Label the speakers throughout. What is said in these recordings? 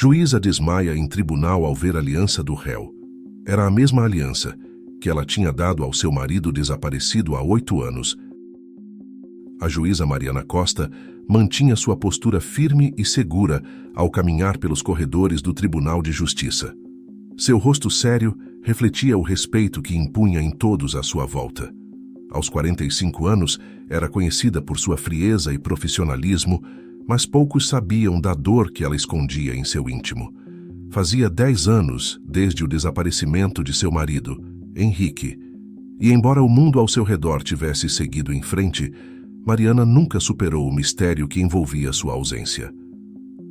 Speaker 1: Juíza desmaia em tribunal ao ver a aliança do réu. Era a mesma aliança que ela tinha dado ao seu marido desaparecido há 8 anos. A juíza Mariana Costa mantinha sua postura firme e segura ao caminhar pelos corredores do Tribunal de Justiça. Seu rosto sério refletia o respeito que impunha em todos à sua volta. Aos 45 anos, era conhecida por sua frieza e profissionalismo, mas poucos sabiam da dor que ela escondia em seu íntimo. Fazia 10 anos desde o desaparecimento de seu marido, Henrique, e embora o mundo ao seu redor tivesse seguido em frente, Mariana nunca superou o mistério que envolvia sua ausência.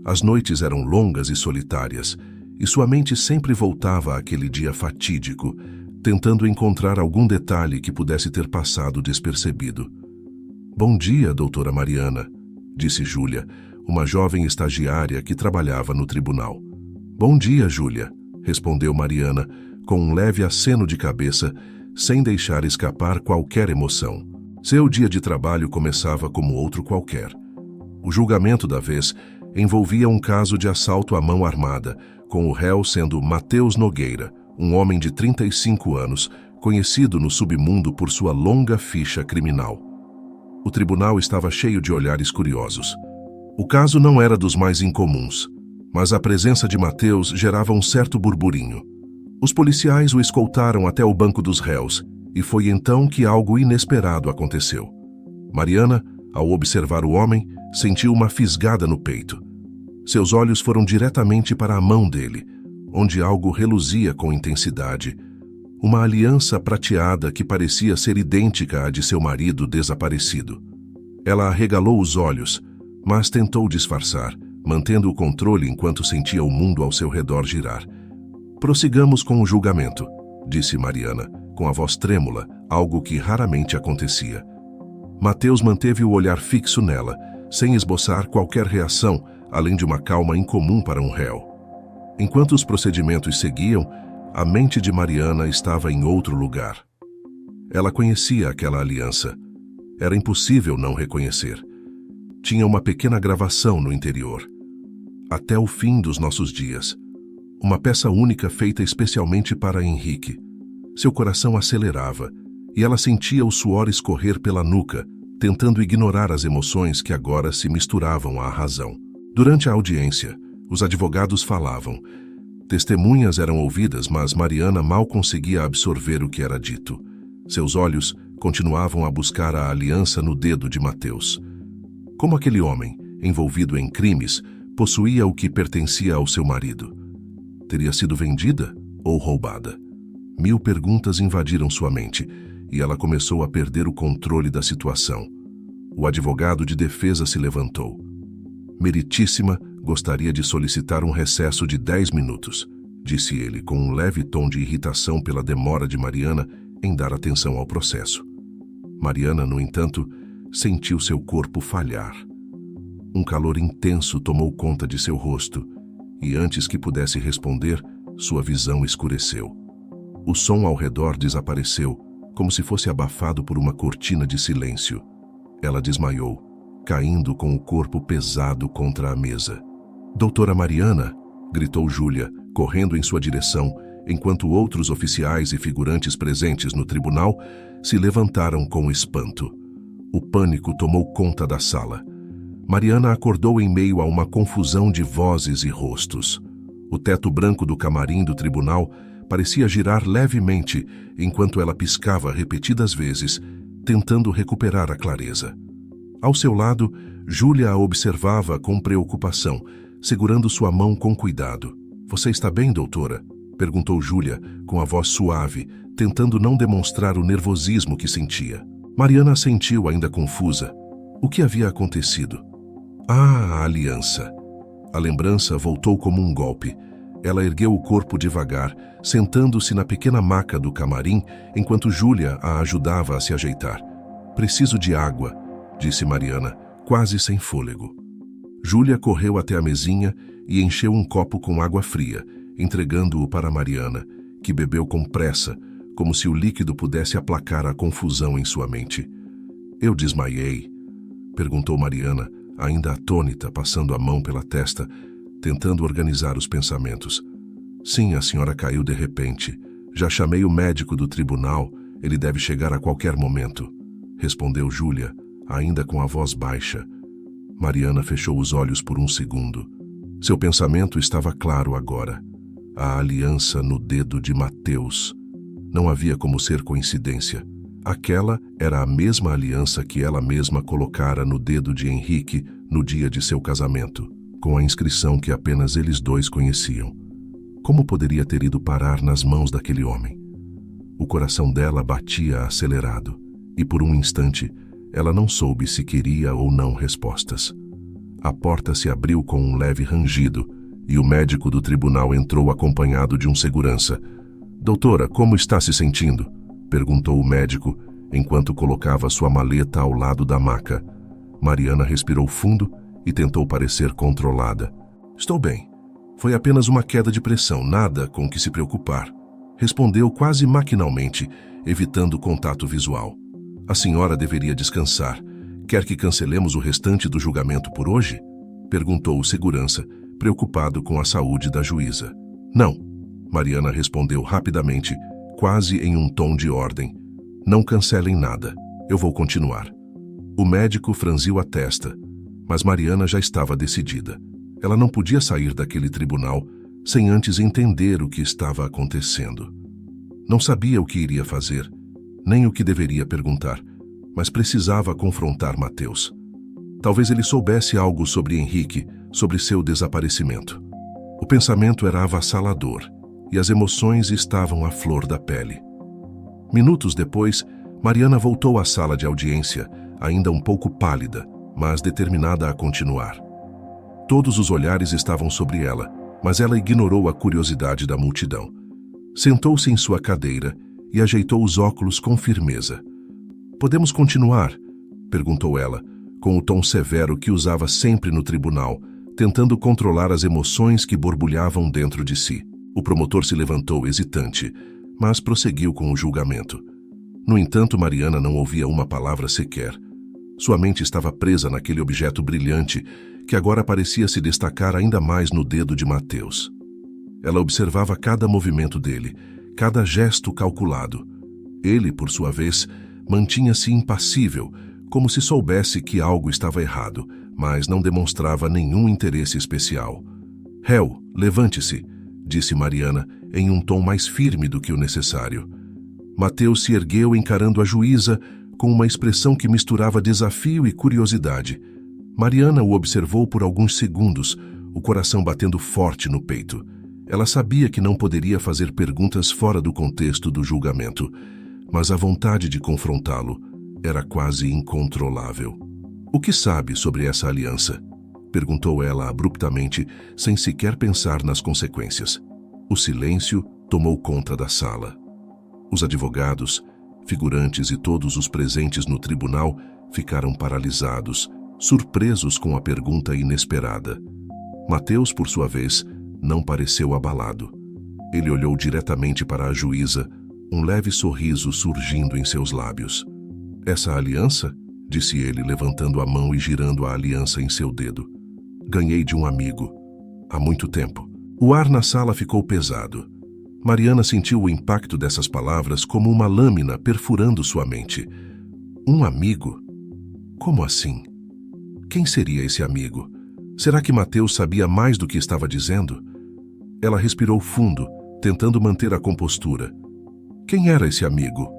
Speaker 1: As noites eram longas e solitárias, e sua mente sempre voltava àquele dia fatídico, tentando encontrar algum detalhe que pudesse ter passado despercebido. "Bom dia, doutora Mariana", disse Júlia, uma jovem estagiária que trabalhava no tribunal. "Bom dia, Júlia", respondeu Mariana, com um leve aceno de cabeça, sem deixar escapar qualquer emoção. Seu dia de trabalho começava como outro qualquer. O julgamento da vez envolvia um caso de assalto à mão armada, com o réu sendo Matheus Nogueira, um homem de 35 anos, conhecido no submundo por sua longa ficha criminal. O tribunal estava cheio de olhares curiosos. O caso não era dos mais incomuns, mas a presença de Matheus gerava um certo burburinho. Os policiais o escoltaram até o banco dos réus, e foi então que algo inesperado aconteceu. Mariana, ao observar o homem, sentiu uma fisgada no peito. Seus olhos foram diretamente para a mão dele, onde algo reluzia com intensidade. Uma aliança prateada que parecia ser idêntica à de seu marido desaparecido. Ela arregalou os olhos, mas tentou disfarçar, mantendo o controle enquanto sentia o mundo ao seu redor girar. "Prossigamos com o julgamento", disse Mariana, com a voz trêmula, algo que raramente acontecia. Matheus manteve o olhar fixo nela, sem esboçar qualquer reação, além de uma calma incomum para um réu. Enquanto os procedimentos seguiam, a mente de Mariana estava em outro lugar. Ela conhecia aquela aliança. Era impossível não reconhecer. Tinha uma pequena gravação no interior. "Até o fim dos nossos dias." Uma peça única feita especialmente para Henrique. Seu coração acelerava, e ela sentia o suor escorrer pela nuca, tentando ignorar as emoções que agora se misturavam à razão. Durante a audiência, os advogados falavam. Testemunhas eram ouvidas, mas Mariana mal conseguia absorver o que era dito. Seus olhos continuavam a buscar a aliança no dedo de Matheus. Como aquele homem, envolvido em crimes, possuía o que pertencia ao seu marido? Teria sido vendida ou roubada? 1000 perguntas invadiram sua mente, e ela começou a perder o controle da situação. O advogado de defesa se levantou. "Meritíssima, gostaria de solicitar um recesso de 10 minutos", disse ele, com um leve tom de irritação pela demora de Mariana em dar atenção ao processo. Mariana, no entanto, sentiu seu corpo falhar. Um calor intenso tomou conta de seu rosto, e antes que pudesse responder, sua visão escureceu. O som ao redor desapareceu, como se fosse abafado por uma cortina de silêncio. Ela desmaiou, caindo com o corpo pesado contra a mesa. "Doutora Mariana", gritou Júlia, correndo em sua direção, enquanto outros oficiais e figurantes presentes no tribunal se levantaram com espanto. O pânico tomou conta da sala. Mariana acordou em meio a uma confusão de vozes e rostos. O teto branco do camarim do tribunal parecia girar levemente enquanto ela piscava repetidas vezes, tentando recuperar a clareza. Ao seu lado, Júlia a observava com preocupação, segurando sua mão com cuidado. "Você está bem, doutora?", perguntou Júlia, com a voz suave, tentando não demonstrar o nervosismo que sentia. Mariana assentiu, ainda confusa. O que havia acontecido? A aliança. A lembrança voltou como um golpe. Ela ergueu o corpo devagar, sentando-se na pequena maca do camarim, enquanto Júlia a ajudava a se ajeitar. "Preciso de água", disse Mariana, quase sem fôlego. Júlia correu até a mesinha e encheu um copo com água fria, entregando-o para Mariana, que bebeu com pressa, como se o líquido pudesse aplacar a confusão em sua mente. "Eu desmaiei?", perguntou Mariana, ainda atônita, passando a mão pela testa. tentando organizar os pensamentos. Sim, a senhora caiu de repente. Já chamei o médico do tribunal, ele deve chegar a qualquer momento, respondeu Júlia, ainda com a voz baixa. Mariana fechou os olhos por um segundo. Seu pensamento estava claro agora. A aliança no dedo de Mateus. Não havia como ser coincidência. Aquela era a mesma aliança que ela mesma colocara no dedo de Henrique no dia de seu casamento, com a inscrição que apenas eles dois conheciam. Como poderia ter ido parar nas mãos daquele homem? O coração dela batia acelerado, e por um instante ela não soube se queria ou não respostas. A porta se abriu com um leve rangido, e o médico do tribunal entrou acompanhado de um segurança. "Doutora, como está se sentindo?" perguntou o médico, enquanto colocava sua maleta ao lado da maca. Mariana respirou fundo e tentou parecer controlada. "Estou bem. Foi apenas uma queda de pressão, nada com que se preocupar", respondeu quase maquinalmente, evitando contato visual. "A senhora deveria descansar. Quer que cancelemos o restante do julgamento por hoje?" perguntou o segurança, preocupado com a saúde da juíza. "Não", Mariana respondeu rapidamente, quase em um tom de ordem. "Não cancelem nada. Eu vou continuar." O médico franziu a testa, mas Mariana já estava decidida. Ela não podia sair daquele tribunal sem antes entender o que estava acontecendo. Não sabia o que iria fazer, nem o que deveria perguntar, mas precisava confrontar Mateus. Talvez ele soubesse algo sobre Henrique, sobre seu desaparecimento. O pensamento era avassalador e as emoções estavam à flor da pele. Minutos depois, Mariana voltou à sala de audiência, ainda um pouco pálida, mas determinada a continuar. Todos os olhares estavam sobre ela, mas ela ignorou a curiosidade da multidão. Sentou-se em sua cadeira e ajeitou os óculos com firmeza. "Podemos continuar?" perguntou ela, com o tom severo que usava sempre no tribunal, tentando controlar as emoções que borbulhavam dentro de si. O promotor se levantou hesitante, mas prosseguiu com o julgamento. No entanto, Mariana não ouvia uma palavra sequer. Sua mente estava presa naquele objeto brilhante que agora parecia se destacar ainda mais no dedo de Mateus. Ela observava cada movimento dele, cada gesto calculado. Ele, por sua vez, mantinha-se impassível, como se soubesse que algo estava errado, mas não demonstrava nenhum interesse especial. "Réu, levante-se", disse Mariana, em um tom mais firme do que o necessário. Mateus se ergueu encarando a juíza com uma expressão que misturava desafio e curiosidade. Mariana o observou por alguns segundos, o coração batendo forte no peito. Ela sabia que não poderia fazer perguntas fora do contexto do julgamento, mas a vontade de confrontá-lo era quase incontrolável. "O que sabe sobre essa aliança?" perguntou ela abruptamente, sem sequer pensar nas consequências. O silêncio tomou conta da sala. Os advogados, figurantes e todos os presentes no tribunal ficaram paralisados, surpresos com a pergunta inesperada. Mateus, por sua vez, não pareceu abalado. Ele olhou diretamente para a juíza, um leve sorriso surgindo em seus lábios. "Essa aliança?" disse ele, levantando a mão e girando a aliança em seu dedo. "Ganhei de um amigo. Há muito tempo." O ar na sala ficou pesado. Mariana sentiu o impacto dessas palavras como uma lâmina perfurando sua mente. Um amigo? Como assim? Quem seria esse amigo? Será que Mateus sabia mais do que estava dizendo? Ela respirou fundo, tentando manter a compostura. Quem era esse amigo?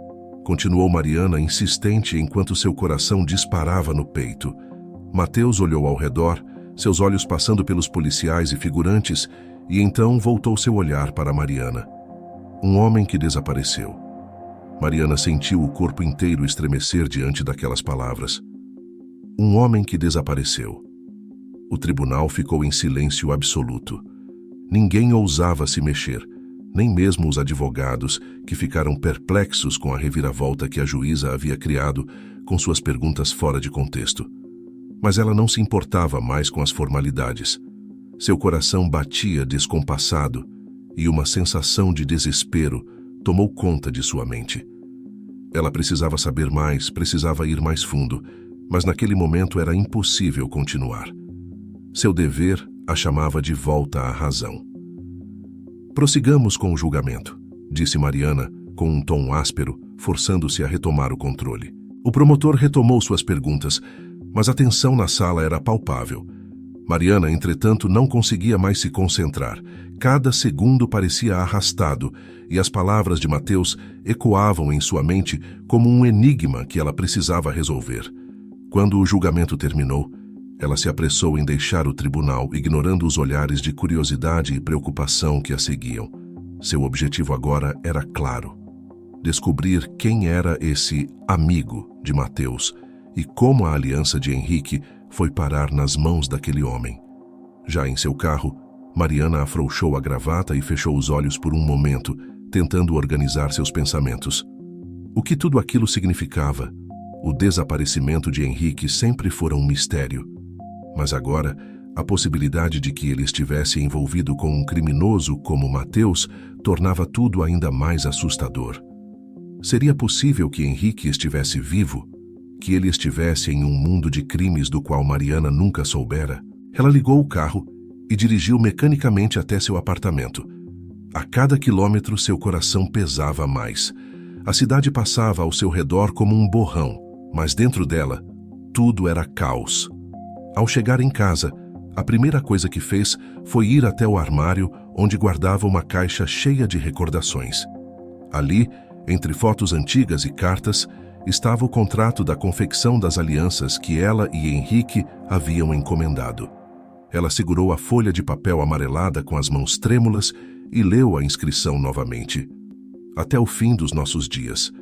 Speaker 1: Continuou Mariana, insistente, enquanto seu coração disparava no peito. Mateus olhou ao redor, seus olhos passando pelos policiais e figurantes, e então voltou seu olhar para Mariana. Um homem que desapareceu. Mariana sentiu o corpo inteiro estremecer diante daquelas palavras. Um homem que desapareceu. O tribunal ficou em silêncio absoluto. Ninguém ousava se mexer, nem mesmo os advogados, que ficaram perplexos com a reviravolta que a juíza havia criado com suas perguntas fora de contexto. Mas ela não se importava mais com as formalidades. Seu coração batia descompassado e uma sensação de desespero tomou conta de sua mente. Ela precisava saber mais, precisava ir mais fundo, mas naquele momento era impossível continuar. Seu dever a chamava de volta à razão. Prossigamos com o julgamento, disse Mariana, com um tom áspero, forçando-se a retomar o controle. O promotor retomou suas perguntas, mas a tensão na sala era palpável. Mariana, entretanto, não conseguia mais se concentrar. Cada segundo parecia arrastado, e as palavras de Mateus ecoavam em sua mente como um enigma que ela precisava resolver. Quando o julgamento terminou, ela se apressou em deixar o tribunal, ignorando os olhares de curiosidade e preocupação que a seguiam. Seu objetivo agora era claro: descobrir quem era esse amigo de Mateus e como a aliança de Henrique foi parar nas mãos daquele homem. Já em seu carro, Mariana afrouxou a gravata e fechou os olhos por um momento, tentando organizar seus pensamentos. O que tudo aquilo significava? O desaparecimento de Henrique sempre fora um mistério. Mas agora, a possibilidade de que ele estivesse envolvido com um criminoso como Mateus tornava tudo ainda mais assustador. Seria possível que Henrique estivesse vivo? Que ele estivesse em um mundo de crimes do qual Mariana nunca soubera? Ela ligou o carro e dirigiu mecanicamente até seu apartamento. A cada quilômetro seu coração pesava mais. A cidade passava ao seu redor como um borrão, mas dentro dela, tudo era caos. Ao chegar em casa, a primeira coisa que fez foi ir até o armário onde guardava uma caixa cheia de recordações. Ali, entre fotos antigas e cartas, estava o contrato da confecção das alianças que ela e Henrique haviam encomendado. Ela segurou a folha de papel amarelada com as mãos trêmulas e leu a inscrição novamente. Até o fim dos nossos dias.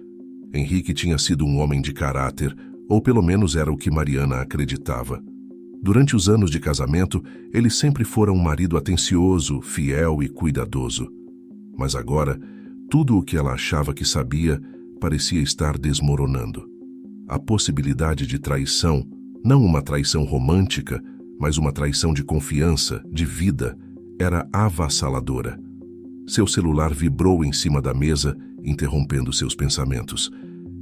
Speaker 1: Henrique tinha sido um homem de caráter, ou pelo menos era o que Mariana acreditava. Durante os anos de casamento, ele sempre fora um marido atencioso, fiel e cuidadoso. Mas agora, tudo o que ela achava que sabia parecia estar desmoronando. A possibilidade de traição, não uma traição romântica, mas uma traição de confiança, de vida, era avassaladora. Seu celular vibrou em cima da mesa, interrompendo seus pensamentos.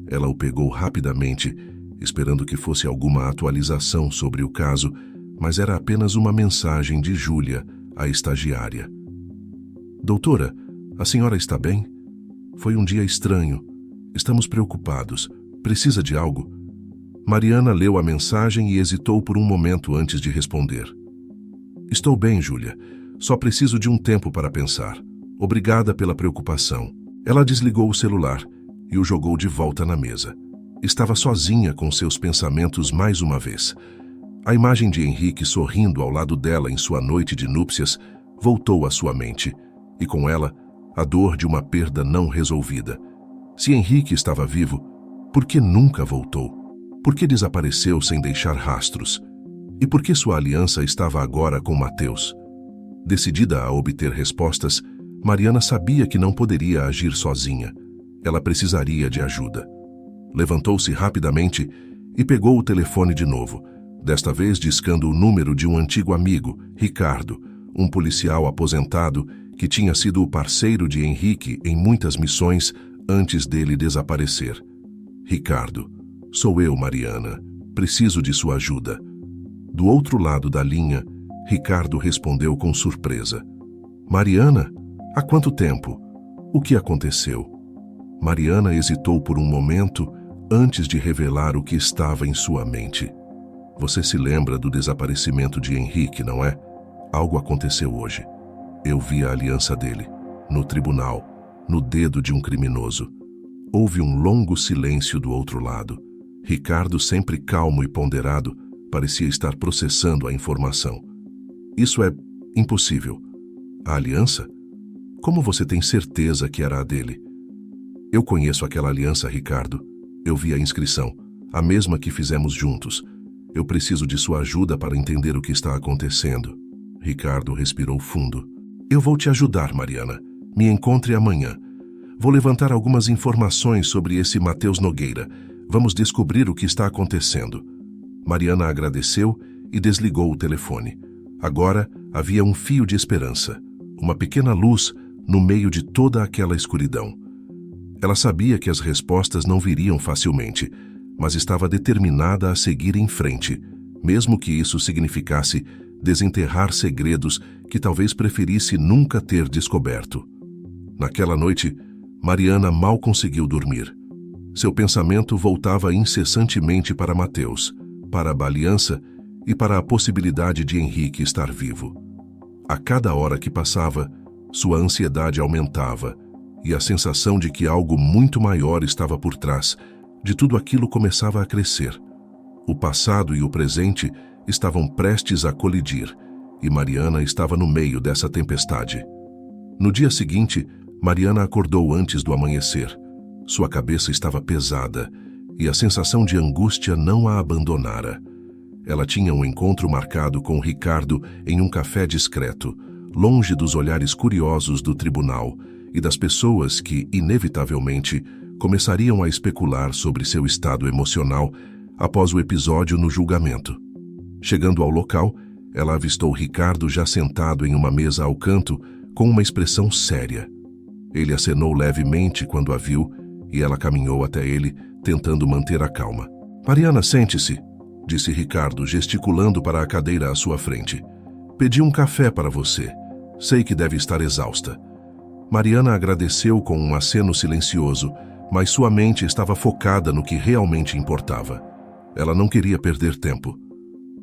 Speaker 1: Ela o pegou rapidamente, esperando que fosse alguma atualização sobre o caso, mas era apenas uma mensagem de Júlia, a estagiária. Doutora, a senhora está bem? Foi um dia estranho. Estamos preocupados. Precisa de algo? Mariana leu a mensagem e hesitou por um momento antes de responder. Estou bem, Júlia. Só preciso de um tempo para pensar. Obrigada pela preocupação. Ela desligou o celular e o jogou de volta na mesa. Estava sozinha com seus pensamentos mais uma vez. A imagem de Henrique sorrindo ao lado dela em sua noite de núpcias voltou à sua mente, e com ela, a dor de uma perda não resolvida. Se Henrique estava vivo, por que nunca voltou? Por que desapareceu sem deixar rastros? E por que sua aliança estava agora com Mateus? Decidida a obter respostas, Mariana sabia que não poderia agir sozinha. Ela precisaria de ajuda. Levantou-se rapidamente e pegou o telefone de novo, desta vez discando o número de um antigo amigo, Ricardo, um policial aposentado que tinha sido o parceiro de Henrique em muitas missões antes dele desaparecer. Ricardo, sou eu, Mariana. Preciso de sua ajuda. Do outro lado da linha, Ricardo respondeu com surpresa. Mariana? Há quanto tempo? O que aconteceu? Mariana hesitou por um momento antes de revelar o que estava em sua mente. Você se lembra do desaparecimento de Henrique, não é? Algo aconteceu hoje. Eu vi a aliança dele, no tribunal, no dedo de um criminoso. Houve um longo silêncio do outro lado. Ricardo, sempre calmo e ponderado, parecia estar processando a informação. Isso é impossível. A aliança? Como você tem certeza que era a dele? Eu conheço aquela aliança, Ricardo. Eu vi a inscrição, a mesma que fizemos juntos. Eu preciso de sua ajuda para entender o que está acontecendo. Ricardo respirou fundo. Eu vou te ajudar, Mariana. Me encontre amanhã. Vou levantar algumas informações sobre esse Mateus Nogueira. Vamos descobrir o que está acontecendo. Mariana agradeceu e desligou o telefone. Agora havia um fio de esperança, uma pequena luz no meio de toda aquela escuridão. Ela sabia que as respostas não viriam facilmente, mas estava determinada a seguir em frente, mesmo que isso significasse desenterrar segredos que talvez preferisse nunca ter descoberto. Naquela noite, Mariana mal conseguiu dormir. Seu pensamento voltava incessantemente para Mateus, para a aliança e para a possibilidade de Henrique estar vivo. A cada hora que passava, sua ansiedade aumentava e a sensação de que algo muito maior estava por trás de tudo aquilo começava a crescer. O passado e o presente estavam prestes a colidir e Mariana estava no meio dessa tempestade. No dia seguinte, Mariana acordou antes do amanhecer. Sua cabeça estava pesada e a sensação de angústia não a abandonara. Ela tinha um encontro marcado com Ricardo em um café discreto, longe dos olhares curiosos do tribunal e das pessoas que, inevitavelmente, começariam a especular sobre seu estado emocional após o episódio no julgamento. Chegando ao local, ela avistou Ricardo já sentado em uma mesa ao canto, com uma expressão séria. Ele acenou levemente quando a viu e ela caminhou até ele, tentando manter a calma. "Mariana, sente-se", disse Ricardo, gesticulando para a cadeira à sua frente. "Pedi um café para você. Sei que deve estar exausta." Mariana agradeceu com um aceno silencioso, mas sua mente estava focada no que realmente importava. Ela não queria perder tempo.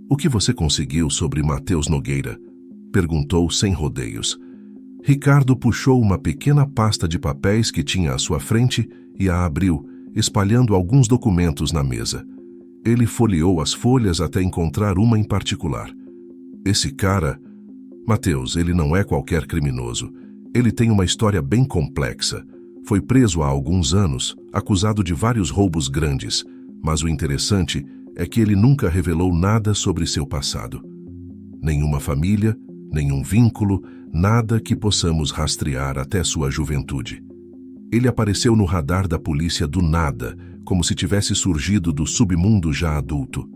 Speaker 1: "O que você conseguiu sobre Mateus Nogueira?" perguntou sem rodeios. Ricardo puxou uma pequena pasta de papéis que tinha à sua frente e a abriu, espalhando alguns documentos na mesa. Ele folheou as folhas até encontrar uma em particular. "Esse cara... Mateus, ele não é qualquer criminoso. Ele tem uma história bem complexa. Foi preso há alguns anos, acusado de vários roubos grandes, mas o interessante é que ele nunca revelou nada sobre seu passado. Nenhuma família, nenhum vínculo, nada que possamos rastrear até sua juventude. Ele apareceu no radar da polícia do nada, como se tivesse surgido do submundo já adulto."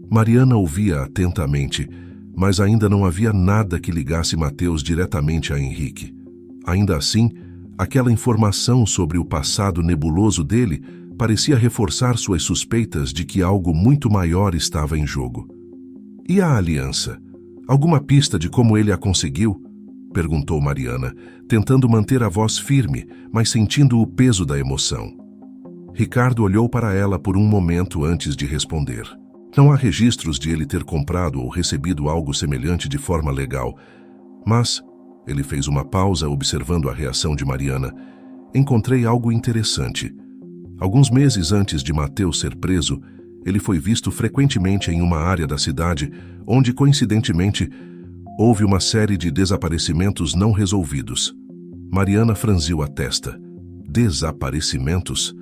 Speaker 1: Mariana ouvia atentamente, mas ainda não havia nada que ligasse Mateus diretamente a Henrique. Ainda assim, aquela informação sobre o passado nebuloso dele parecia reforçar suas suspeitas de que algo muito maior estava em jogo. "E a aliança? Alguma pista de como ele a conseguiu?" perguntou Mariana, tentando manter a voz firme, mas sentindo o peso da emoção. Ricardo olhou para ela por um momento antes de responder. Não há registros de ele ter comprado ou recebido algo semelhante de forma legal, mas... Ele fez uma pausa observando a reação de Mariana. "Encontrei algo interessante. Alguns meses antes de Mateus ser preso, ele foi visto frequentemente em uma área da cidade onde, coincidentemente, houve uma série de desaparecimentos não resolvidos." Mariana franziu a testa. Desaparecimentos?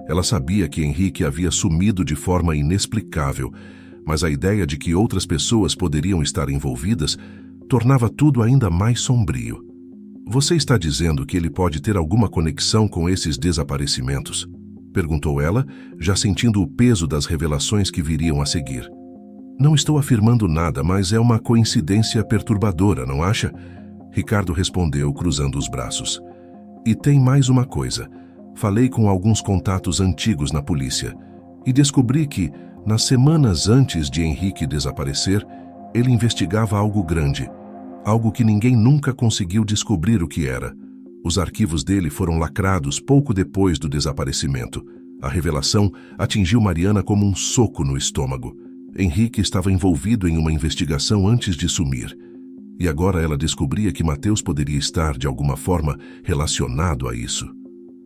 Speaker 1: Ela sabia que Henrique havia sumido de forma inexplicável, mas a ideia de que outras pessoas poderiam estar envolvidas tornava tudo ainda mais sombrio. "Você está dizendo que ele pode ter alguma conexão com esses desaparecimentos?" perguntou ela, já sentindo o peso das revelações que viriam a seguir. "Não estou afirmando nada, mas é uma coincidência perturbadora, não acha?" Ricardo respondeu, cruzando os braços. "E tem mais uma coisa. Falei com alguns contatos antigos na polícia e descobri que, nas semanas antes de Henrique desaparecer, ele investigava algo grande. Algo que ninguém nunca conseguiu descobrir o que era. Os arquivos dele foram lacrados pouco depois do desaparecimento. A revelação atingiu Mariana como um soco no estômago. Henrique estava envolvido em uma investigação antes de sumir. E agora ela descobria que Mateus poderia estar, de alguma forma, relacionado a isso.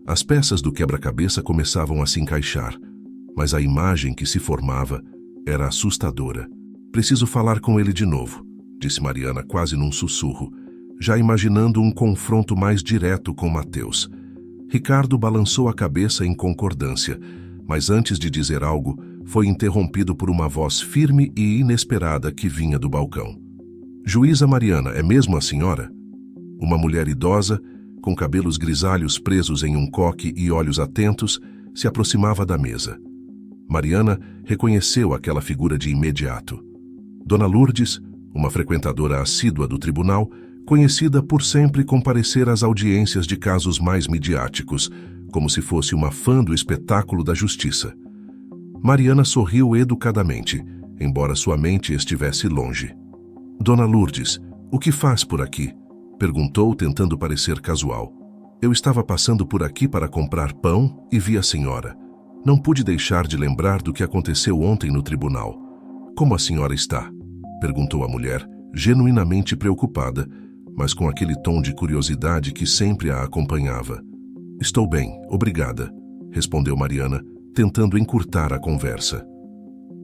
Speaker 1: As peças do quebra-cabeça começavam a se encaixar, mas a imagem que se formava era assustadora. "Preciso falar com ele de novo", disse Mariana quase num sussurro, já imaginando um confronto mais direto com Mateus. Ricardo balançou a cabeça em concordância, mas antes de dizer algo, foi interrompido por uma voz firme e inesperada que vinha do balcão. "Juíza Mariana, é mesmo a senhora?" Uma mulher idosa, com cabelos grisalhos presos em um coque e olhos atentos, se aproximava da mesa. Mariana reconheceu aquela figura de imediato. Dona Lourdes, uma frequentadora assídua do tribunal, conhecida por sempre comparecer às audiências de casos mais midiáticos, como se fosse uma fã do espetáculo da justiça. Mariana sorriu educadamente, embora sua mente estivesse longe. Dona Lourdes, o que faz por aqui? Perguntou, tentando parecer casual. Eu estava passando por aqui para comprar pão e vi a senhora. Não pude deixar de lembrar do que aconteceu ontem no tribunal. Como a senhora está? Perguntou a mulher, genuinamente preocupada, mas com aquele tom de curiosidade que sempre a acompanhava. Estou bem, obrigada, respondeu Mariana, tentando encurtar a conversa.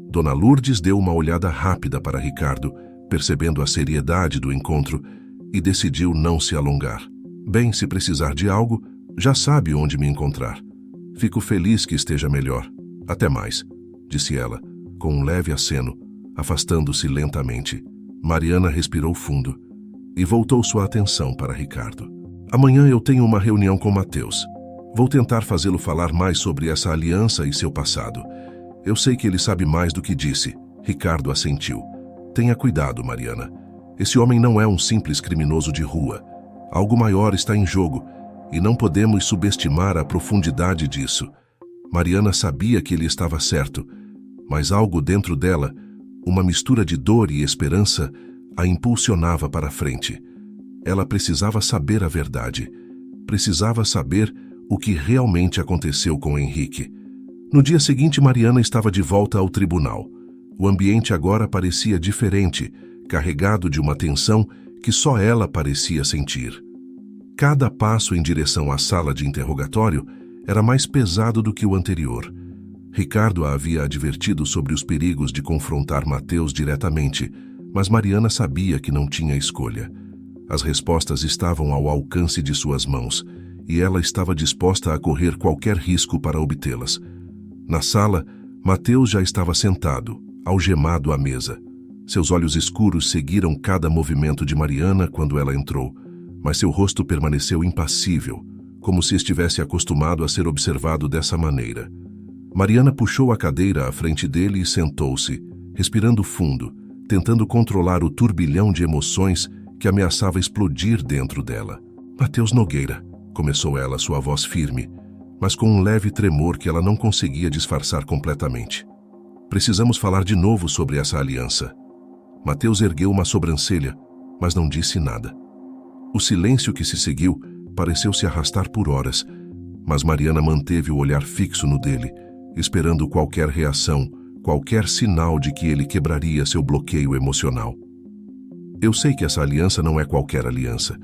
Speaker 1: Dona Lourdes deu uma olhada rápida para Ricardo, percebendo a seriedade do encontro, e decidiu não se alongar. Bem, se precisar de algo, já sabe onde me encontrar. Fico feliz que esteja melhor. Até mais, disse ela, com um leve aceno, afastando-se lentamente. Mariana respirou fundo e voltou sua atenção para Ricardo. Amanhã eu tenho uma reunião com Mateus. Vou tentar fazê-lo falar mais sobre essa aliança e seu passado. Eu sei que ele sabe mais do que disse. Ricardo assentiu. Tenha cuidado, Mariana. Esse homem não é um simples criminoso de rua. Algo maior está em jogo, e não podemos subestimar a profundidade disso. Mariana sabia que ele estava certo, mas algo dentro dela, uma mistura de dor e esperança, a impulsionava para a frente. Ela precisava saber a verdade. Precisava saber o que realmente aconteceu com Henrique. No dia seguinte, Mariana estava de volta ao tribunal. O ambiente agora parecia diferente, carregado de uma tensão que só ela parecia sentir. Cada passo em direção à sala de interrogatório era mais pesado do que o anterior. Ricardo a havia advertido sobre os perigos de confrontar Mateus diretamente, mas Mariana sabia que não tinha escolha. As respostas estavam ao alcance de suas mãos, e ela estava disposta a correr qualquer risco para obtê-las. Na sala, Mateus já estava sentado, algemado à mesa. Seus olhos escuros seguiram cada movimento de Mariana quando ela entrou, mas seu rosto permaneceu impassível, como se estivesse acostumado a ser observado dessa maneira. Mariana puxou a cadeira à frente dele e sentou-se, respirando fundo, tentando controlar o turbilhão de emoções que ameaçava explodir dentro dela. Mateus Nogueira, começou ela, sua voz firme, mas com um leve tremor que ela não conseguia disfarçar completamente. Precisamos falar de novo sobre essa aliança. Mateus ergueu uma sobrancelha, mas não disse nada. O silêncio que se seguiu pareceu se arrastar por horas, mas Mariana manteve o olhar fixo no dele, esperando qualquer reação, qualquer sinal de que ele quebraria seu bloqueio emocional. Eu sei que essa aliança não é qualquer aliança.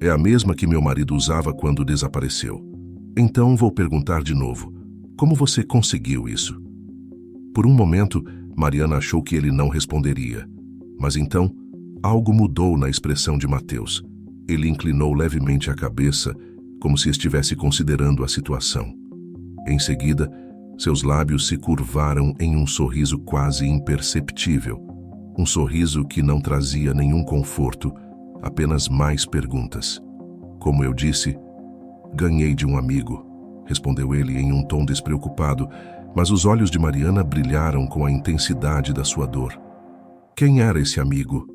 Speaker 1: É a mesma que meu marido usava quando desapareceu. Então vou perguntar de novo, como você conseguiu isso? Por um momento, Mariana achou que ele não responderia. Mas então, algo mudou na expressão de Mateus. Ele inclinou levemente a cabeça, como se estivesse considerando a situação. Em seguida, seus lábios se curvaram em um sorriso quase imperceptível. Um sorriso que não trazia nenhum conforto, apenas mais perguntas. Como eu disse, ganhei de um amigo, respondeu ele em um tom despreocupado, mas os olhos de Mariana brilharam com a intensidade da sua dor. Quem era esse amigo?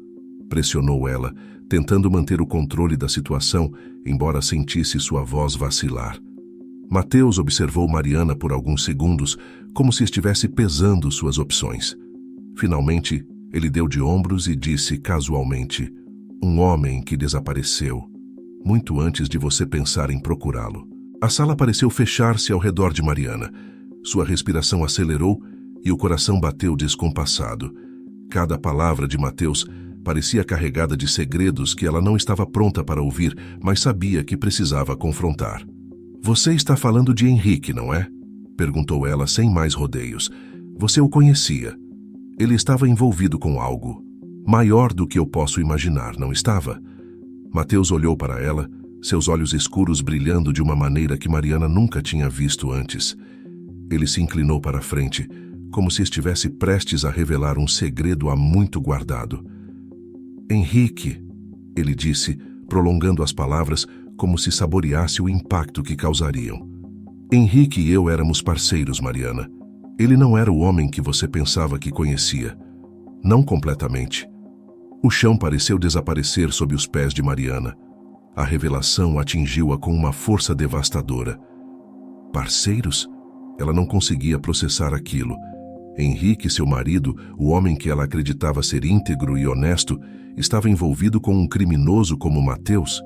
Speaker 1: Pressionou ela, tentando manter o controle da situação, embora sentisse sua voz vacilar. Mateus observou Mariana por alguns segundos, como se estivesse pesando suas opções. Finalmente, ele deu de ombros e disse casualmente: um homem que desapareceu, muito antes de você pensar em procurá-lo. A sala pareceu fechar-se ao redor de Mariana. Sua respiração acelerou e o coração bateu descompassado. Cada palavra de Mateus parecia carregada de segredos que ela não estava pronta para ouvir, mas sabia que precisava confrontar. Você está falando de Henrique, não é? Perguntou ela sem mais rodeios. Você o conhecia. Ele estava envolvido com algo maior do que eu posso imaginar, não estava? Mateus olhou para ela, seus olhos escuros brilhando de uma maneira que Mariana nunca tinha visto antes. Ele se inclinou para a frente, como se estivesse prestes a revelar um segredo há muito guardado. Henrique, ele disse, prolongando as palavras como se saboreasse o impacto que causariam. Henrique e eu éramos parceiros, Mariana. Ele não era o homem que você pensava que conhecia. Não completamente. O chão pareceu desaparecer sob os pés de Mariana. A revelação atingiu-a com uma força devastadora. Parceiros? Ela não conseguia processar aquilo. Henrique, seu marido, o homem que ela acreditava ser íntegro e honesto, estava envolvido com um criminoso como Mateus?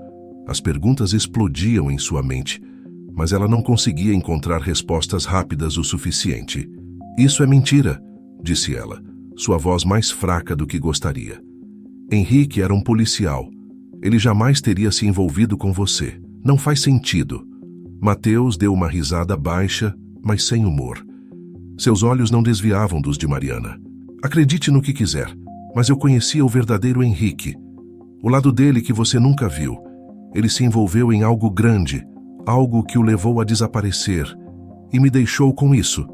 Speaker 1: As perguntas explodiam em sua mente, mas ela não conseguia encontrar respostas rápidas o suficiente. Isso é mentira, disse ela, sua voz mais fraca do que gostaria. Henrique era um policial. Ele jamais teria se envolvido com você. Não faz sentido. Mateus deu uma risada baixa, mas sem humor. Seus olhos não desviavam dos de Mariana. Acredite no que quiser, mas eu conhecia o verdadeiro Henrique. O lado dele que você nunca viu. Ele se envolveu em algo grande, algo que o levou a desaparecer, e me deixou com isso.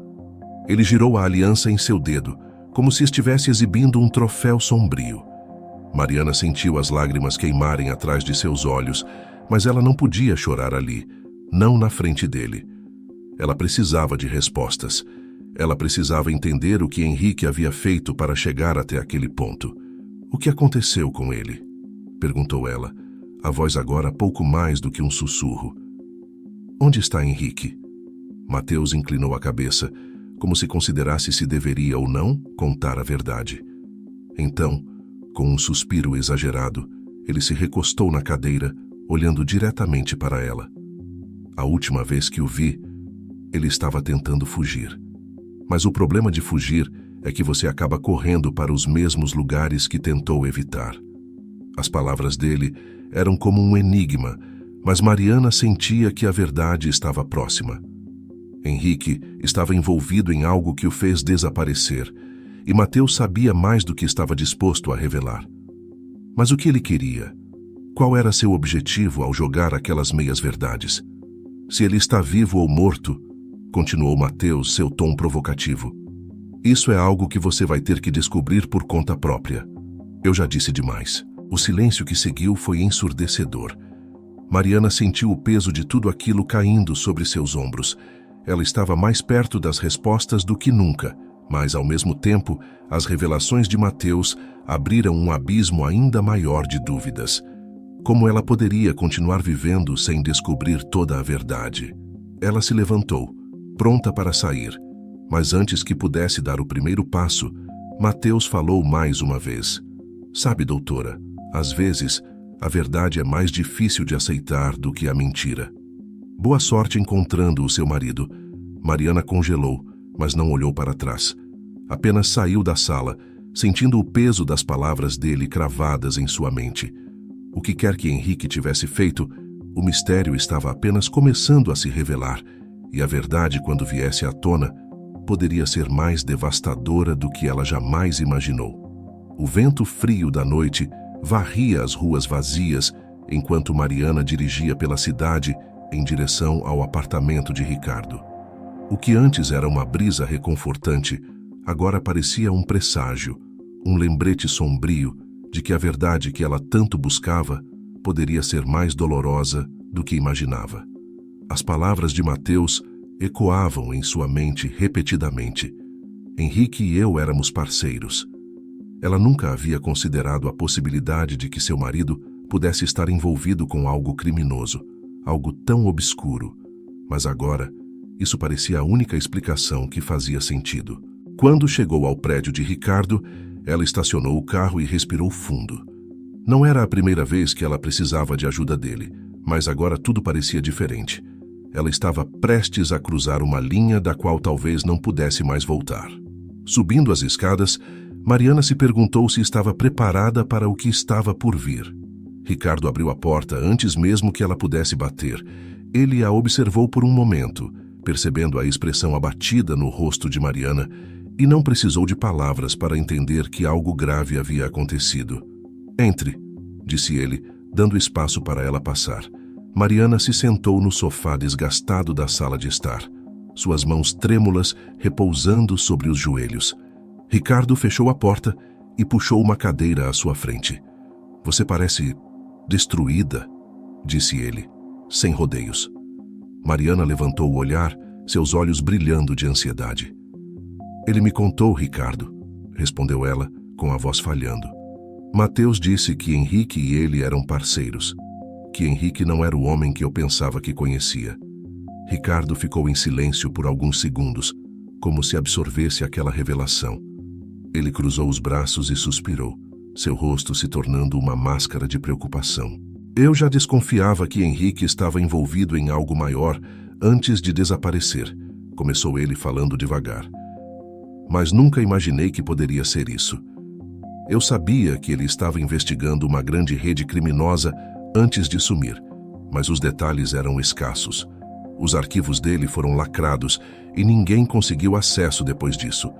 Speaker 1: Ele girou a aliança em seu dedo, como se estivesse exibindo um troféu sombrio. Mariana sentiu as lágrimas queimarem atrás de seus olhos, mas ela não podia chorar ali, não na frente dele. Ela precisava de respostas. Ela precisava entender o que Henrique havia feito para chegar até aquele ponto. O que aconteceu com ele? Perguntou ela, a voz agora pouco mais do que um sussurro. Onde está Henrique? Mateus inclinou a cabeça, como se considerasse se deveria ou não contar a verdade. Então, com um suspiro exagerado, ele se recostou na cadeira, olhando diretamente para ela. A última vez que o vi, ele estava tentando fugir. Mas o problema de fugir é que você acaba correndo para os mesmos lugares que tentou evitar. As palavras dele eram como um enigma, mas Mariana sentia que a verdade estava próxima. Henrique estava envolvido em algo que o fez desaparecer, e Mateus sabia mais do que estava disposto a revelar. Mas o que ele queria? Qual era seu objetivo ao jogar aquelas meias-verdades? Se ele está vivo ou morto, continuou Mateus, seu tom provocativo. Isso é algo que você vai ter que descobrir por conta própria. Eu já disse demais. O silêncio que seguiu foi ensurdecedor. Mariana sentiu o peso de tudo aquilo caindo sobre seus ombros. Ela estava mais perto das respostas do que nunca, mas, ao mesmo tempo, as revelações de Mateus abriram um abismo ainda maior de dúvidas. Como ela poderia continuar vivendo sem descobrir toda a verdade? Ela se levantou, pronta para sair, mas antes que pudesse dar o primeiro passo, Mateus falou mais uma vez. Sabe, doutora, às vezes, a verdade é mais difícil de aceitar do que a mentira. Boa sorte encontrando o seu marido. Mariana congelou, mas não olhou para trás. Apenas saiu da sala, sentindo o peso das palavras dele cravadas em sua mente. O que quer que Henrique tivesse feito, o mistério estava apenas começando a se revelar, e a verdade, quando viesse à tona, poderia ser mais devastadora do que ela jamais imaginou. O vento frio da noite varria as ruas vazias enquanto Mariana dirigia pela cidade em direção ao apartamento de Ricardo. O que antes era uma brisa reconfortante, agora parecia um presságio, um lembrete sombrio de que a verdade que ela tanto buscava poderia ser mais dolorosa do que imaginava. As palavras de Mateus ecoavam em sua mente repetidamente. Henrique e eu éramos parceiros. Ela nunca havia considerado a possibilidade de que seu marido pudesse estar envolvido com algo criminoso, algo tão obscuro. Mas agora, isso parecia a única explicação que fazia sentido. Quando chegou ao prédio de Ricardo, ela estacionou o carro e respirou fundo. Não era a primeira vez que ela precisava de ajuda dele, mas agora tudo parecia diferente. Ela estava prestes a cruzar uma linha da qual talvez não pudesse mais voltar. Subindo as escadas, Mariana se perguntou se estava preparada para o que estava por vir. Ricardo abriu a porta antes mesmo que ela pudesse bater. Ele a observou por um momento, percebendo a expressão abatida no rosto de Mariana, e não precisou de palavras para entender que algo grave havia acontecido. Entre, disse ele, dando espaço para ela passar. Mariana se sentou no sofá desgastado da sala de estar, suas mãos trêmulas repousando sobre os joelhos. Ricardo fechou a porta e puxou uma cadeira à sua frente. Você parece destruída, disse ele, sem rodeios. Mariana levantou o olhar, seus olhos brilhando de ansiedade. Ele me contou, Ricardo, respondeu ela, com a voz falhando. Mateus disse que Henrique e ele eram parceiros, que Henrique não era o homem que eu pensava que conhecia. Ricardo ficou em silêncio por alguns segundos, como se absorvesse aquela revelação. Ele cruzou os braços e suspirou. seu rosto se tornando uma máscara de preocupação. Eu já desconfiava que Henrique estava envolvido em algo maior antes de desaparecer, começou ele falando devagar. Mas nunca imaginei que poderia ser isso. Eu sabia que ele estava investigando uma grande rede criminosa antes de sumir, mas os detalhes eram escassos. Os arquivos dele foram lacrados e ninguém conseguiu acesso depois disso.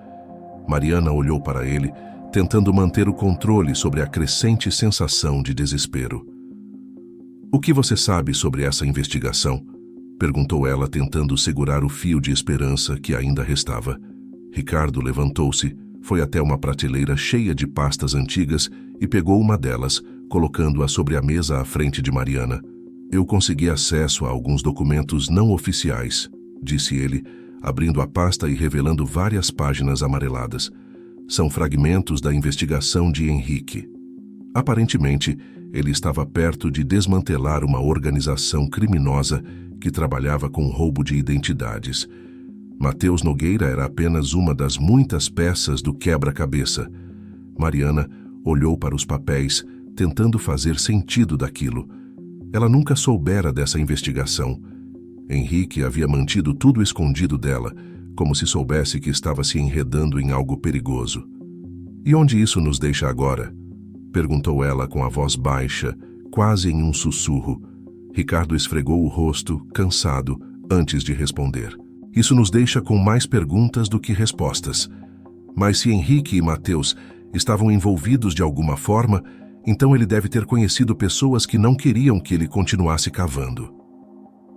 Speaker 1: Mariana olhou para ele, tentando manter o controle sobre a crescente sensação de desespero. "O que você sabe sobre essa investigação?" perguntou ela, tentando segurar o fio de esperança que ainda restava. Ricardo levantou-se, foi até uma prateleira cheia de pastas antigas e pegou uma delas, colocando-a sobre a mesa à frente de Mariana. "Eu consegui acesso a alguns documentos não oficiais", disse ele, abrindo a pasta e revelando várias páginas amareladas. "São fragmentos da investigação de Henrique. Aparentemente, ele estava perto de desmantelar uma organização criminosa que trabalhava com roubo de identidades. Matheus Nogueira era apenas uma das muitas peças do quebra-cabeça." Mariana olhou para os papéis, tentando fazer sentido daquilo. Ela nunca soubera dessa investigação. Henrique havia mantido tudo escondido dela, como se soubesse que estava se enredando em algo perigoso. "E onde isso nos deixa agora?" perguntou ela com a voz baixa, quase em um sussurro. Ricardo esfregou o rosto, cansado, antes de responder. "Isso nos deixa com mais perguntas do que respostas. Mas se Henrique e Matheus estavam envolvidos de alguma forma, então ele deve ter conhecido pessoas que não queriam que ele continuasse cavando.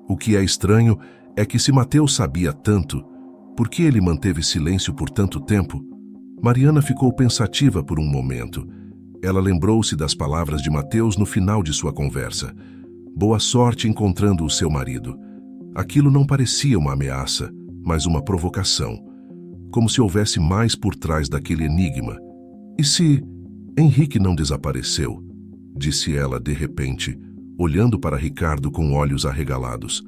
Speaker 1: O que é estranho é que se Matheus sabia tanto, por que ele manteve silêncio por tanto tempo?" Mariana ficou pensativa por um momento. Ela lembrou-se das palavras de Matheus no final de sua conversa. "Boa sorte encontrando o seu marido." Aquilo não parecia uma ameaça, mas uma provocação, como se houvesse mais por trás daquele enigma. "E se Henrique não desapareceu?" disse ela de repente, olhando para Ricardo com olhos arregalados.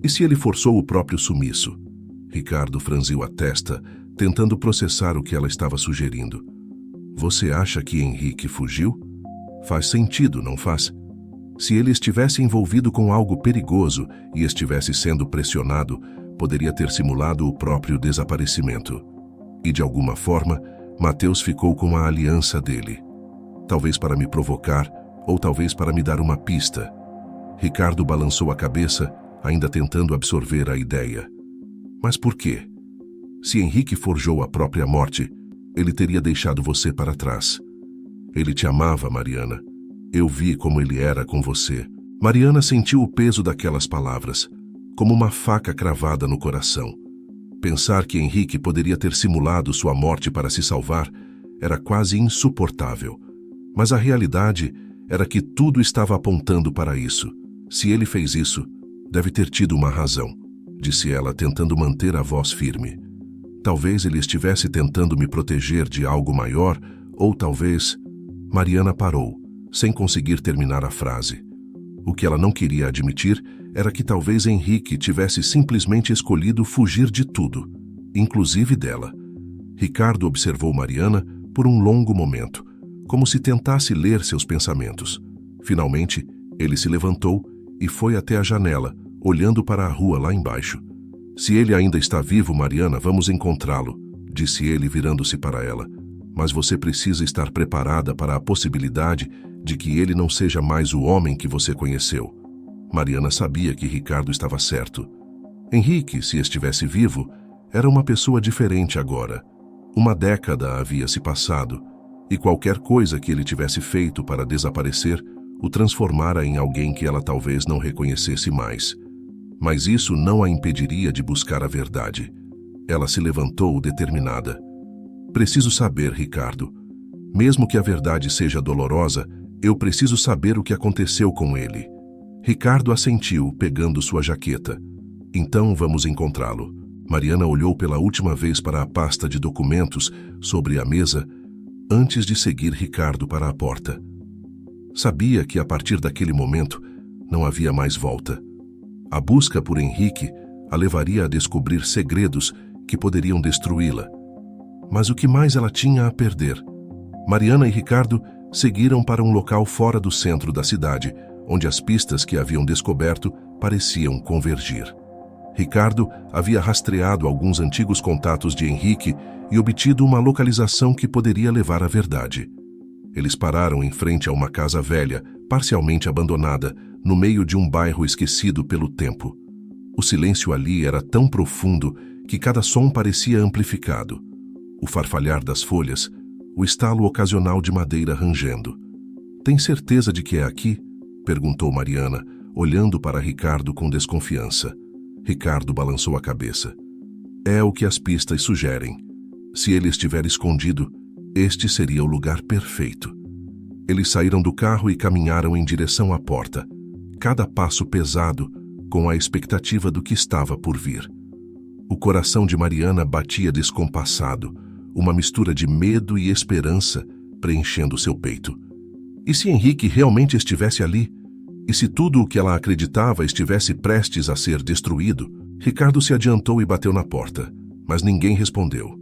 Speaker 1: "E se ele forçou o próprio sumiço?" Ricardo franziu a testa, tentando processar o que ela estava sugerindo. "Você acha que Henrique fugiu? Faz sentido, não faz? Se ele estivesse envolvido com algo perigoso e estivesse sendo pressionado, poderia ter simulado o próprio desaparecimento. E de alguma forma, Matheus ficou com a aliança dele. Talvez para me provocar, ou talvez para me dar uma pista." Ricardo balançou a cabeça, ainda tentando absorver a ideia. "Mas por quê? Se Henrique forjou a própria morte, ele teria deixado você para trás. Ele te amava, Mariana. Eu vi como ele era com você." Mariana sentiu o peso daquelas palavras, como uma faca cravada no coração. Pensar que Henrique poderia ter simulado sua morte para se salvar era quase insuportável. Mas a realidade era que tudo estava apontando para isso. "Se ele fez isso, deve ter tido uma razão", disse ela, tentando manter a voz firme. "Talvez ele estivesse tentando me proteger de algo maior, ou talvez..." Mariana parou, sem conseguir terminar a frase. O que ela não queria admitir era que talvez Henrique tivesse simplesmente escolhido fugir de tudo, inclusive dela. Ricardo observou Mariana por um longo momento, como se tentasse ler seus pensamentos. Finalmente, ele se levantou e foi até a janela, olhando para a rua lá embaixo. "Se ele ainda está vivo, Mariana, vamos encontrá-lo", disse ele, virando-se para ela. "Mas você precisa estar preparada para a possibilidade de que ele não seja mais o homem que você conheceu." Mariana sabia que Ricardo estava certo. Henrique, se estivesse vivo, era uma pessoa diferente agora. Uma década havia se passado, e qualquer coisa que ele tivesse feito para desaparecer o transformara em alguém que ela talvez não reconhecesse mais. Mas isso não a impediria de buscar a verdade. Ela se levantou determinada. "Preciso saber, Ricardo. Mesmo que a verdade seja dolorosa, eu preciso saber o que aconteceu com ele." Ricardo assentiu, pegando sua jaqueta. "Então vamos encontrá-lo." Mariana olhou pela última vez para a pasta de documentos sobre a mesa, antes de seguir Ricardo para a porta. Sabia que a partir daquele momento não havia mais volta. A busca por Henrique a levaria a descobrir segredos que poderiam destruí-la. Mas o que mais ela tinha a perder? Mariana e Ricardo seguiram para um local fora do centro da cidade, onde as pistas que haviam descoberto pareciam convergir. Ricardo havia rastreado alguns antigos contatos de Henrique e obtido uma localização que poderia levar à verdade. Eles pararam em frente a uma casa velha, parcialmente abandonada, no meio de um bairro esquecido pelo tempo. O silêncio ali era tão profundo que cada som parecia amplificado. O farfalhar das folhas, o estalo ocasional de madeira rangendo. "Tem certeza de que é aqui?" perguntou Mariana, olhando para Ricardo com desconfiança. Ricardo balançou a cabeça. "É o que as pistas sugerem. Se ele estiver escondido, este seria o lugar perfeito." Eles saíram do carro e caminharam em direção à porta, cada passo pesado, com a expectativa do que estava por vir. O coração de Mariana batia descompassado, uma mistura de medo e esperança preenchendo seu peito. E se Henrique realmente estivesse ali? E se tudo o que ela acreditava estivesse prestes a ser destruído? Ricardo se adiantou e bateu na porta, mas ninguém respondeu.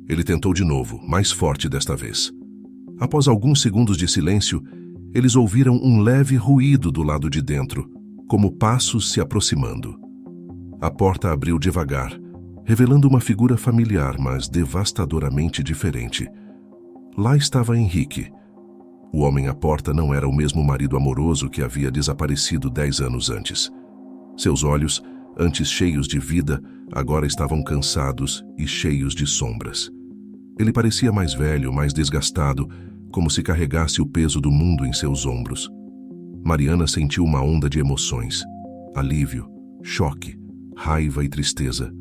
Speaker 1: Ele tentou de novo, mais forte desta vez. Após alguns segundos de silêncio, eles ouviram um leve ruído do lado de dentro, como passos se aproximando. A porta abriu devagar, revelando uma figura familiar, mas devastadoramente diferente. Lá estava Henrique. O homem à porta não era o mesmo marido amoroso que havia desaparecido 10 anos antes. Seus olhos, antes cheios de vida, agora estavam cansados e cheios de sombras. Ele parecia mais velho, mais desgastado, como se carregasse o peso do mundo em seus ombros. Mariana sentiu uma onda de emoções: alívio, choque, raiva e tristeza,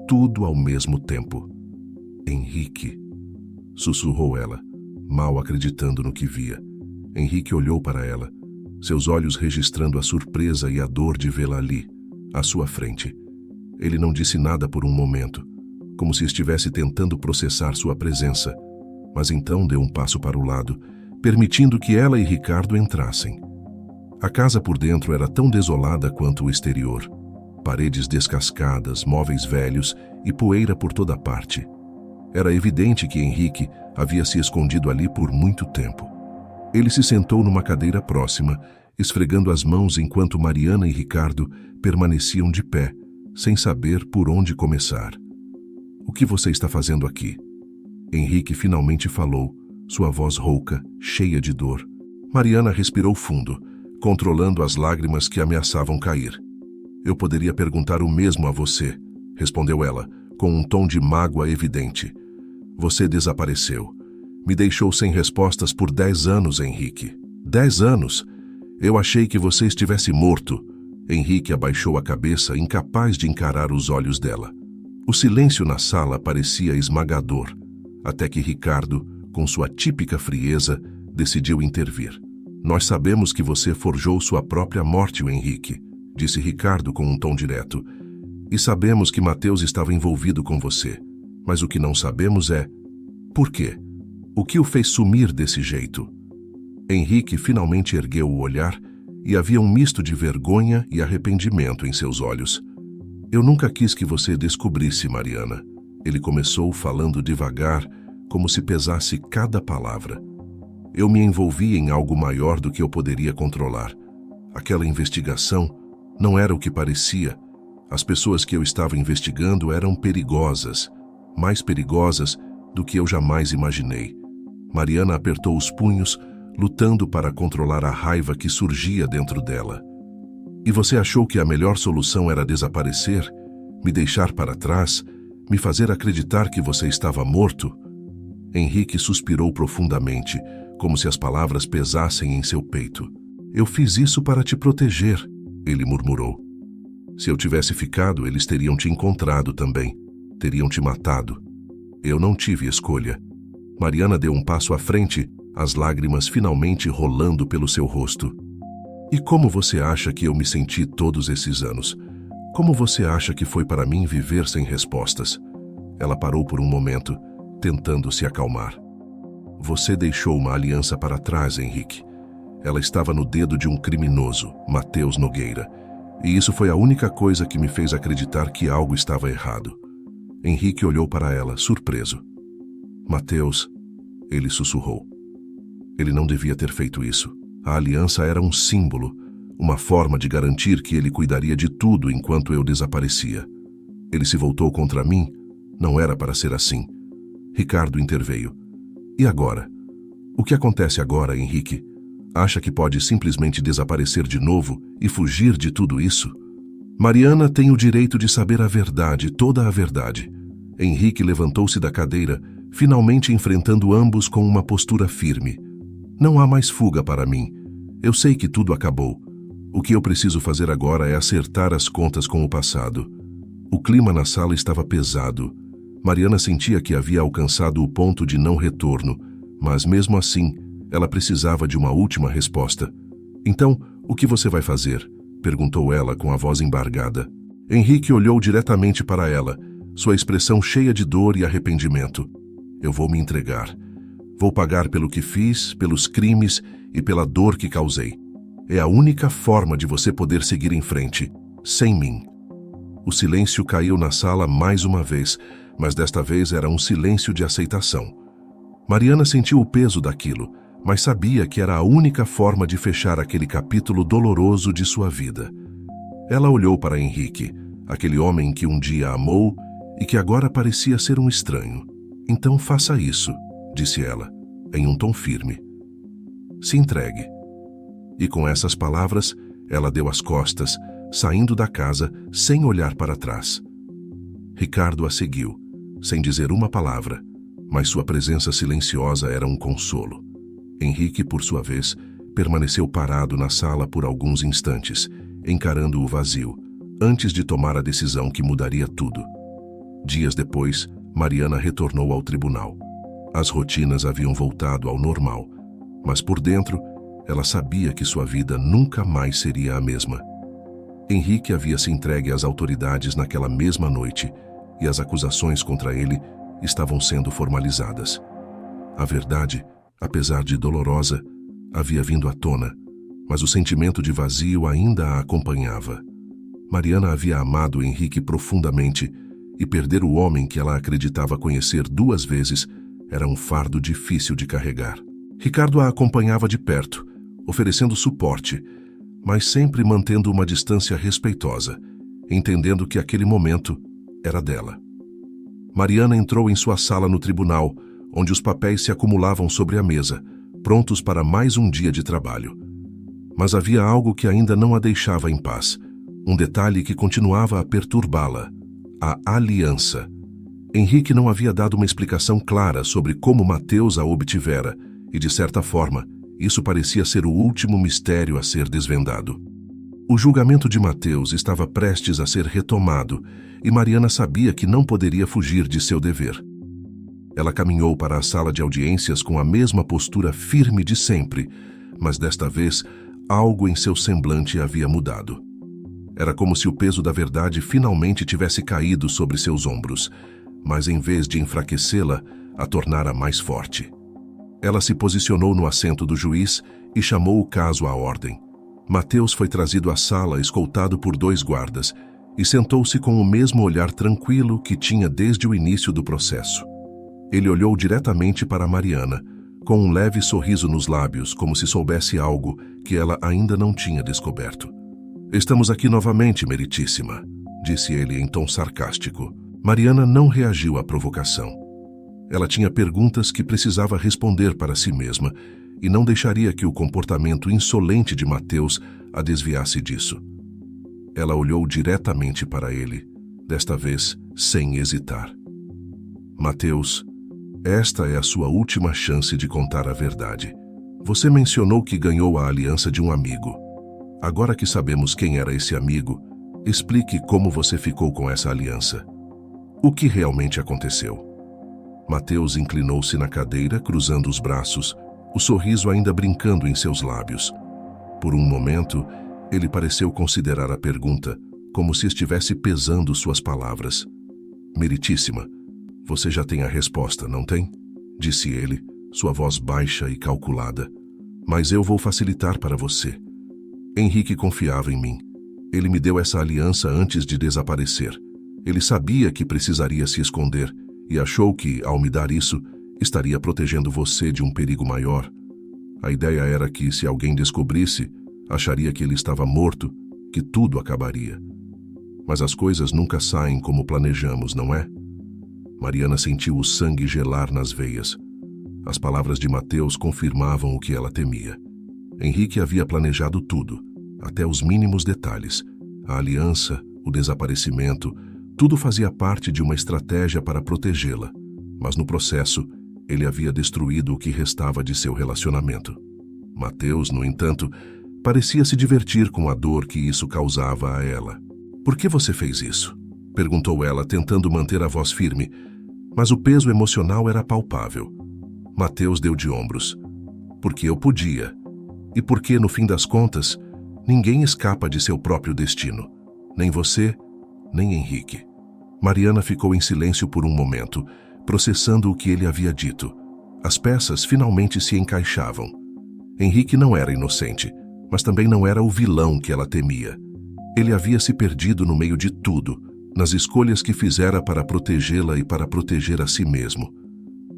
Speaker 1: tudo ao mesmo tempo. "Henrique", sussurrou ela, mal acreditando no que via. Henrique olhou para ela, seus olhos registrando a surpresa e a dor de vê-la ali, à sua frente. Ele não disse nada por um momento, como se estivesse tentando processar sua presença, mas então deu um passo para o lado, permitindo que ela e Ricardo entrassem. A casa por dentro era tão desolada quanto o exterior. Paredes descascadas, móveis velhos e poeira por toda parte. Era evidente que Henrique havia se escondido ali por muito tempo. Ele se sentou numa cadeira próxima, esfregando as mãos enquanto Mariana e Ricardo permaneciam de pé, sem saber por onde começar. "O que você está fazendo aqui?" Henrique finalmente falou, sua voz rouca, cheia de dor. Mariana respirou fundo, controlando as lágrimas que ameaçavam cair. "Eu poderia perguntar o mesmo a você", respondeu ela, com um tom de mágoa evidente. "Você desapareceu. Me deixou sem respostas por 10 anos, Henrique. 10 anos? Eu achei que você estivesse morto." Henrique abaixou a cabeça, incapaz de encarar os olhos dela. O silêncio na sala parecia esmagador, até que Ricardo, com sua típica frieza, decidiu intervir. "Nós sabemos que você forjou sua própria morte, Henrique", disse Ricardo com um tom direto. "E sabemos que Mateus estava envolvido com você. Mas o que não sabemos é... por quê? O que o fez sumir desse jeito?" Henrique finalmente ergueu o olhar e havia um misto de vergonha e arrependimento em seus olhos. "Eu nunca quis que você descobrisse, Mariana." Ele começou falando devagar, como se pesasse cada palavra. "Eu me envolvi em algo maior do que eu poderia controlar. Aquela investigação não era o que parecia. As pessoas que eu estava investigando eram perigosas, mais perigosas do que eu jamais imaginei." Mariana apertou os punhos, lutando para controlar a raiva que surgia dentro dela. "E você achou que a melhor solução era desaparecer? Me deixar para trás? Me fazer acreditar que você estava morto?" Henrique suspirou profundamente, como se as palavras pesassem em seu peito. "Eu fiz isso para te proteger", ele murmurou. "Se eu tivesse ficado, eles teriam te encontrado também. Teriam te matado. Eu não tive escolha." Mariana deu um passo à frente, as lágrimas finalmente rolando pelo seu rosto. "E como você acha que eu me senti todos esses anos? Como você acha que foi para mim viver sem respostas?" Ela parou por um momento, tentando se acalmar. "Você deixou uma aliança para trás, Henrique. Ela estava no dedo de um criminoso, Mateus Nogueira, e isso foi a única coisa que me fez acreditar que algo estava errado." Henrique olhou para ela, surpreso. "Mateus, Ele sussurrou. Ele não devia ter feito isso. A aliança era um símbolo, uma forma de garantir que ele cuidaria de tudo enquanto eu desaparecia. Ele se voltou contra mim? Não era para ser assim. Ricardo interveio. E agora? O que acontece agora, Henrique? Acha que pode simplesmente desaparecer de novo e fugir de tudo isso? Mariana tem o direito de saber a verdade, toda a verdade. Henrique levantou-se da cadeira, finalmente enfrentando ambos com uma postura firme. Não há mais fuga para mim. Eu sei que tudo acabou. O que eu preciso fazer agora é acertar as contas com o passado. O clima na sala estava pesado. Mariana sentia que havia alcançado o ponto de não retorno, mas mesmo assim, ela precisava de uma última resposta. Então, o que você vai fazer? Perguntou ela com a voz embargada. Henrique olhou diretamente para ela, sua expressão cheia de dor e arrependimento. Eu vou me entregar. Vou pagar pelo que fiz, pelos crimes e pela dor que causei. É a única forma de você poder seguir em frente, sem mim. O silêncio caiu na sala mais uma vez, mas desta vez era um silêncio de aceitação. Mariana sentiu o peso daquilo, mas sabia que era a única forma de fechar aquele capítulo doloroso de sua vida. Ela olhou para Henrique, aquele homem que um dia amou e que agora parecia ser um estranho. Então faça isso, disse ela, em um tom firme. Se entregue. E com essas palavras, ela deu as costas, saindo da casa sem olhar para trás. Ricardo a seguiu, sem dizer uma palavra, mas sua presença silenciosa era um consolo. Henrique, por sua vez, permaneceu parado na sala por alguns instantes, encarando o vazio, antes de tomar a decisão que mudaria tudo. Dias depois, Mariana retornou ao tribunal. As rotinas haviam voltado ao normal, mas por dentro, ela sabia que sua vida nunca mais seria a mesma. Henrique havia se entregue às autoridades naquela mesma noite e as acusações contra ele estavam sendo formalizadas. A verdade, apesar de dolorosa, havia vindo à tona, mas o sentimento de vazio ainda a acompanhava. Mariana havia amado Henrique profundamente e perder o homem que ela acreditava conhecer 2 vezes era um fardo difícil de carregar. Ricardo a acompanhava de perto, oferecendo suporte, mas sempre mantendo uma distância respeitosa, entendendo que aquele momento era dela. Mariana entrou em sua sala no tribunal, onde os papéis se acumulavam sobre a mesa, prontos para mais um dia de trabalho. Mas havia algo que ainda não a deixava em paz, um detalhe que continuava a perturbá-la: a aliança. Henrique não havia dado uma explicação clara sobre como Mateus a obtivera, e de certa forma, isso parecia ser o último mistério a ser desvendado. O julgamento de Mateus estava prestes a ser retomado, e Mariana sabia que não poderia fugir de seu dever. Ela caminhou para a sala de audiências com a mesma postura firme de sempre, mas desta vez, algo em seu semblante havia mudado. Era como se o peso da verdade finalmente tivesse caído sobre seus ombros, mas em vez de enfraquecê-la, a tornara mais forte. Ela se posicionou no assento do juiz e chamou o caso à ordem. Mateus foi trazido à sala escoltado por 2 guardas e sentou-se com o mesmo olhar tranquilo que tinha desde o início do processo. Ele olhou diretamente para Mariana, com um leve sorriso nos lábios, como se soubesse algo que ela ainda não tinha descoberto. Estamos aqui novamente, meritíssima, disse ele em tom sarcástico. Mariana não reagiu à provocação. Ela tinha perguntas que precisava responder para si mesma e não deixaria que o comportamento insolente de Mateus a desviasse disso. Ela olhou diretamente para ele, desta vez sem hesitar. Mateus, esta é a sua última chance de contar a verdade. Você mencionou que ganhou a aliança de um amigo. Agora que sabemos quem era esse amigo, explique como você ficou com essa aliança. O que realmente aconteceu? Mateus inclinou-se na cadeira, cruzando os braços, o sorriso ainda brincando em seus lábios. Por um momento, ele pareceu considerar a pergunta, como se estivesse pesando suas palavras. Meritíssima, você já tem a resposta, não tem? Disse ele, sua voz baixa e calculada. Mas eu vou facilitar para você. Henrique confiava em mim. Ele me deu essa aliança antes de desaparecer. Ele sabia que precisaria se esconder e achou que, ao me dar isso, estaria protegendo você de um perigo maior. A ideia era que, se alguém descobrisse, acharia que ele estava morto, que tudo acabaria. Mas as coisas nunca saem como planejamos, não é? Mariana sentiu o sangue gelar nas veias. As palavras de Mateus confirmavam o que ela temia. Henrique havia planejado tudo, até os mínimos detalhes. A aliança, o desaparecimento, tudo fazia parte de uma estratégia para protegê-la. Mas no processo, ele havia destruído o que restava de seu relacionamento. Mateus, no entanto, parecia se divertir com a dor que isso causava a ela. "Por que você fez isso?" perguntou ela, tentando manter a voz firme, mas o peso emocional era palpável. Mateus deu de ombros. "Porque eu podia. E porque, no fim das contas, ninguém escapa de seu próprio destino. Nem você, nem Henrique." Mariana ficou em silêncio por um momento, processando o que ele havia dito. As peças finalmente se encaixavam. Henrique não era inocente, mas também não era o vilão que ela temia. Ele havia se perdido no meio de tudo, nas escolhas que fizera para protegê-la e para proteger a si mesmo.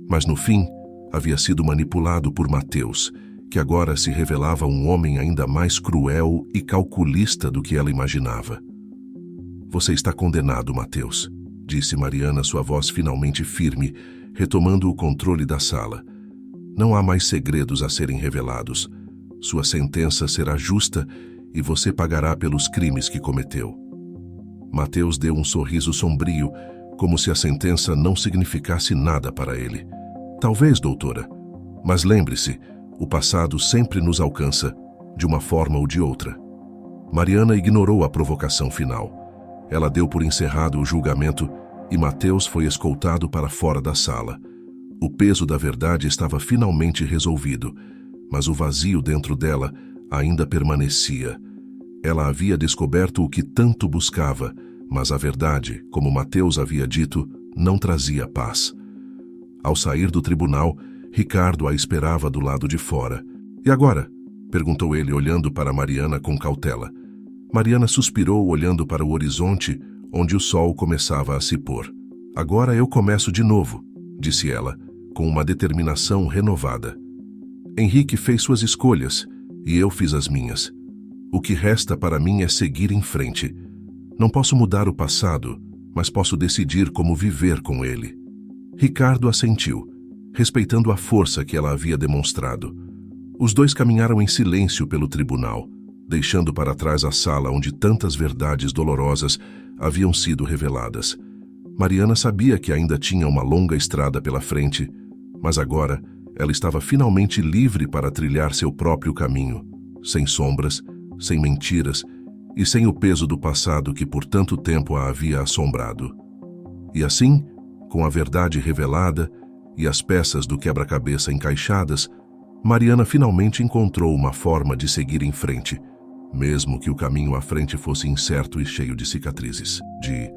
Speaker 1: Mas no fim, havia sido manipulado por Mateus, que agora se revelava um homem ainda mais cruel e calculista do que ela imaginava. "Você está condenado, Mateus", disse Mariana, sua voz finalmente firme, retomando o controle da sala. "Não há mais segredos a serem revelados. Sua sentença será justa e você pagará pelos crimes que cometeu." Mateus deu um sorriso sombrio, como se a sentença não significasse nada para ele. "Talvez, doutora. Mas lembre-se, o passado sempre nos alcança, de uma forma ou de outra." Mariana ignorou a provocação final. Ela deu por encerrado o julgamento e Mateus foi escoltado para fora da sala. O peso da verdade estava finalmente resolvido, mas o vazio dentro dela ainda permanecia. Ela havia descoberto o que tanto buscava, mas a verdade, como Mateus havia dito, não trazia paz. Ao sair do tribunal, Ricardo a esperava do lado de fora. "E agora?" perguntou ele, olhando para Mariana com cautela. Mariana suspirou, olhando para o horizonte, onde o sol começava a se pôr. "Agora eu começo de novo", disse ela, com uma determinação renovada. "Henrique fez suas escolhas, e eu fiz as minhas. O que resta para mim é seguir em frente. Não posso mudar o passado, mas posso decidir como viver com ele." Ricardo assentiu, respeitando a força que ela havia demonstrado. Os dois caminharam em silêncio pelo tribunal, deixando para trás a sala onde tantas verdades dolorosas haviam sido reveladas. Mariana sabia que ainda tinha uma longa estrada pela frente, mas agora ela estava finalmente livre para trilhar seu próprio caminho, sem sombras, sem mentiras e sem o peso do passado que por tanto tempo a havia assombrado. E assim, com a verdade revelada e as peças do quebra-cabeça encaixadas, Mariana finalmente encontrou uma forma de seguir em frente, mesmo que o caminho à frente fosse incerto e cheio de cicatrizes, de